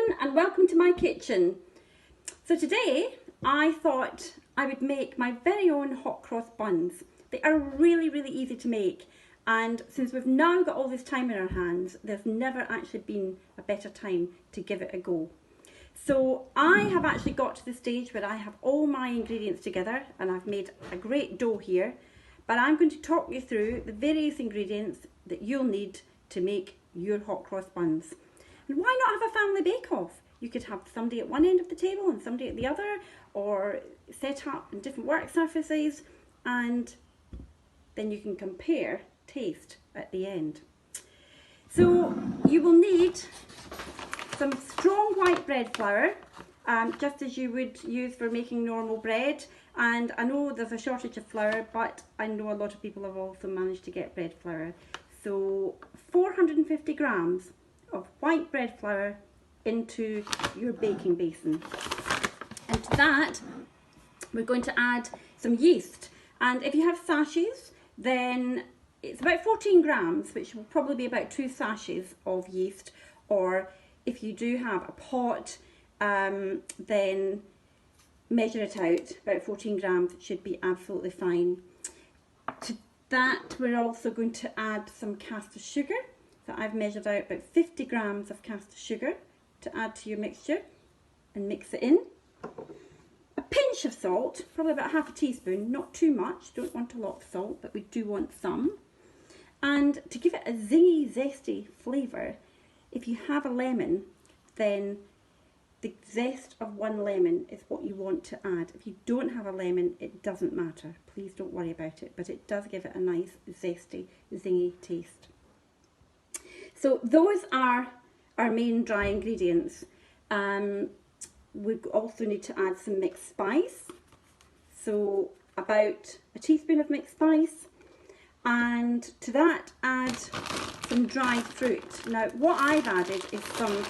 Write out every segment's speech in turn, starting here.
everyone and welcome to my kitchen. So today I thought I would make my very own hot cross buns. They are really easy to make, and since we've now got all this time in our hands, there's never actually been a better time to give it a go. So I have actually got to the stage where I have all my ingredients together and I've made a great dough here, but I'm going to talk you through the various ingredients that you'll need to make your hot cross buns. And why not have a family bake-off? You could have somebody at one end of the table and somebody at the other, or set up in different work surfaces, and then you can compare taste at the end. So you will need some strong white bread flour, just as you would use for making normal bread. And I know there's a shortage of flour, but I know a lot of people have also managed to get bread flour. So 450 grams of white bread flour into your baking basin. And to that we're going to add some yeast, and if you have sachets then it's about 14 grams, which will probably be about 2 sachets of yeast, or if you do have a pot then measure it out. About 14 grams should be absolutely fine. To that we're also going to add some caster sugar. So I've measured out about 50 grams of caster sugar to add to your mixture and mix it in. A pinch of salt, probably about half a teaspoon, not too much, don't want a lot of salt, but we do want some. And to give it a zingy, zesty flavour, if you have a lemon, then the zest of one lemon is what you want to add. If you don't have a lemon, it doesn't matter. Please don't worry about it, but it does give it a nice, zesty, zingy taste. So those are our main dry ingredients. We also need to add some mixed spice. So about a teaspoon of mixed spice. And to that add some dried fruit. Now what I've added is some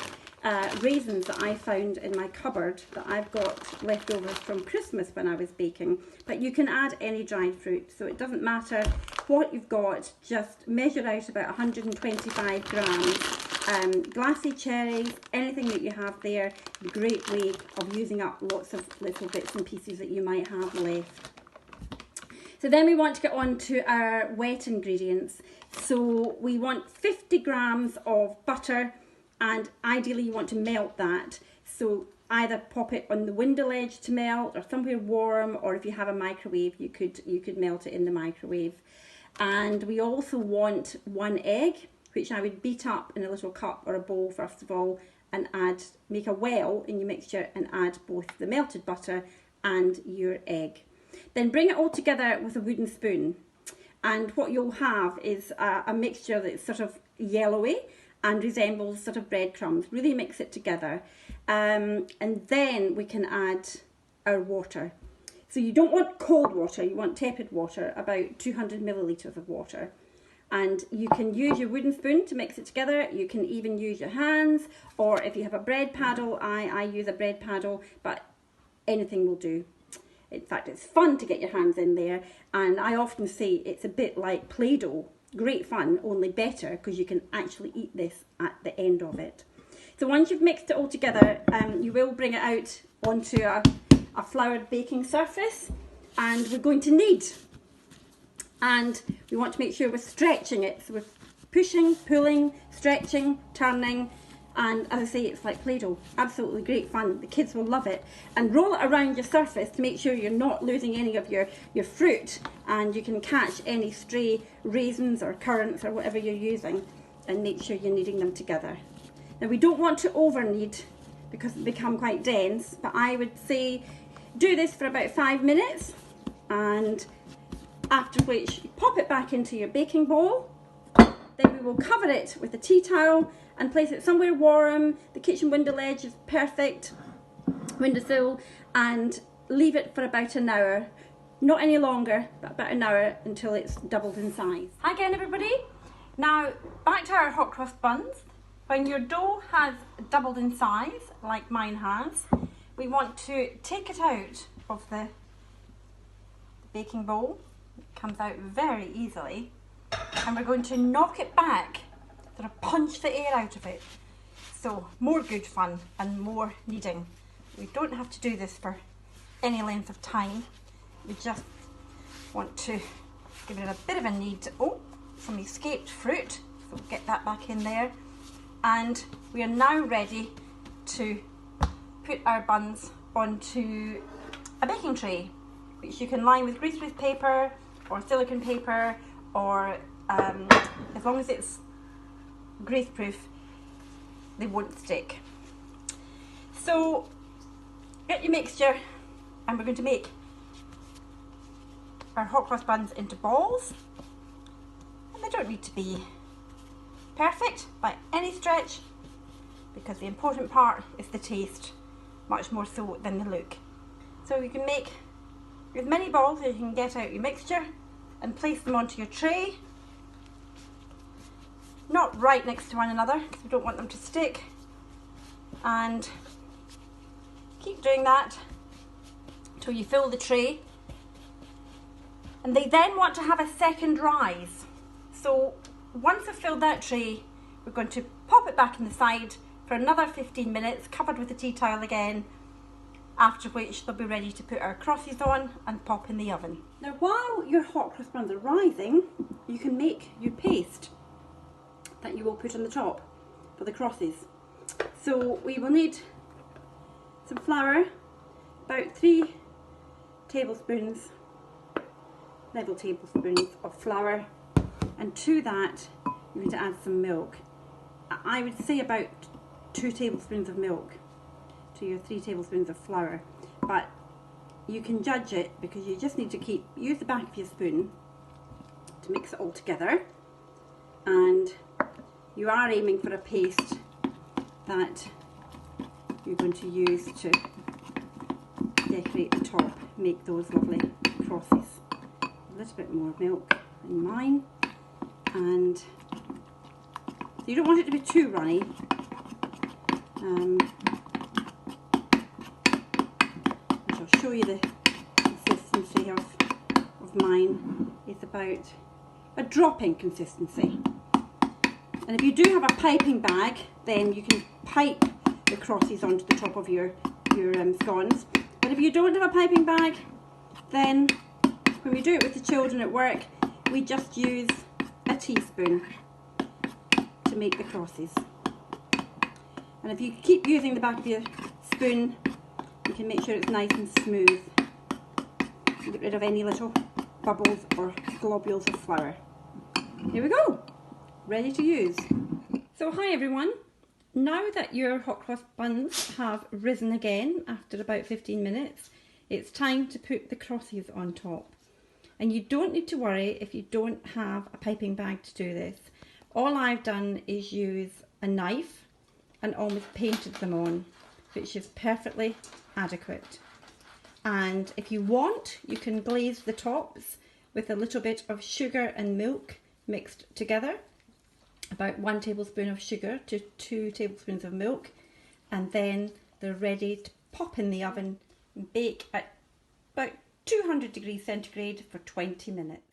raisins that I found in my cupboard that I've got leftovers from Christmas when I was baking, but you can add any dried fruit, so it doesn't matter what you've got. Just measure out about 125 grams. Glassy cherries, anything that you have there, a great way of using up lots of little bits and pieces that you might have left. So then we want to get on to our wet ingredients. So we want 50 grams of butter, and ideally you want to melt that. So either pop it on the window ledge to melt, or somewhere warm, or if you have a microwave you could melt it in the microwave. And we also want 1 egg, which I would beat up in a little cup or a bowl first of all, and make a well in your mixture and add both the melted butter and your egg. Then bring it all together with a wooden spoon, and what you'll have is a mixture that's sort of yellowy and resembles sort of breadcrumbs. Really mix it together, and then we can add our water. So you don't want cold water, you want tepid water, about 200 millilitres of water. And you can use your wooden spoon to mix it together. You can even use your hands, or if you have a bread paddle, I use a bread paddle, but anything will do. In fact, it's fun to get your hands in there, and I often say it's a bit like Play-Doh. Great fun, only better, because you can actually eat this at the end of it. So once you've mixed it all together, you will bring it out onto a floured baking surface, and we're going to knead. And we want to make sure we're stretching it, so we're pushing, pulling, stretching, turning, and as I say, it's like Play-Doh. Absolutely great fun. The kids will love it. And roll it around your surface to make sure you're not losing any of your fruit, and you can catch any stray raisins or currants or whatever you're using, and make sure you're kneading them together. Now we don't want to over knead because they become quite dense, but I would say do this for about 5 minutes, and after which you pop it back into your baking bowl. Then we will cover it with a tea towel and place it somewhere warm. The kitchen window ledge is perfect, windowsill, and leave it for about an hour. Not any longer, but about an hour, until it's doubled in size. Hi again everybody. Now back to our hot cross buns. When your dough has doubled in size, like mine has, we want to take it out of the baking bowl. It comes out very easily. And we're going to knock it back, sort of punch the air out of it. So So more good fun and more kneading. We don't have to do this for any length of time. We just want to give it a bit of a knead. Oh, some escaped fruit, so get that back in there. And we are now ready to put our buns onto a baking tray, which you can line with greaseproof paper or silicone paper, or as long as it's greaseproof, they won't stick. So get your mixture, and we're going to make our hot cross buns into balls. And they don't need to be perfect by any stretch, because the important part is the taste, much more so than the look. So you can make as many balls as you can get out your mixture and place them onto your tray. Not right next to one another, because we don't want them to stick. And keep doing that until you fill the tray. And they then want to have a second rise. So once I've filled that tray, we're going to pop it back in the side for another 15 minutes, covered with a tea towel again, after which they'll be ready to put our crosses on and pop in the oven. Now while your hot cross buns are rising, you can make your paste that you will put on the top for the crosses. So we will need some flour, about 3 tablespoons, level tablespoons of flour, and to that you're going to add some milk. I would say about 2 tablespoons of milk to your 3 tablespoons of flour, but you can judge it, because you just need to use the back of your spoon to mix it all together, and you are aiming for a paste that you're going to use to decorate the top, make those lovely crosses. A little bit more milk in mine, and so you don't want it to be too runny. I'll show you the consistency of mine. It's about a dropping consistency. And if you do have a piping bag, then you can pipe the crosses onto the top of your scones. But if you don't have a piping bag, then when we do it with the children at work, we just use a teaspoon to make the crosses. And if you keep using the back of your spoon, you can make sure it's nice and smooth. Get rid of any little bubbles or globules of flour. Here we go, ready to use. So hi everyone, now that your hot cross buns have risen again after about 15 minutes, it's time to put the crosses on top. And you don't need to worry if you don't have a piping bag to do this. All I've done is use a knife and almost painted them on, which is perfectly adequate. And if you want, you can glaze the tops with a little bit of sugar and milk mixed together, about 1 tablespoon of sugar to 2 tablespoons of milk, and then they're ready to pop in the oven and bake at about 200 degrees centigrade for 20 minutes.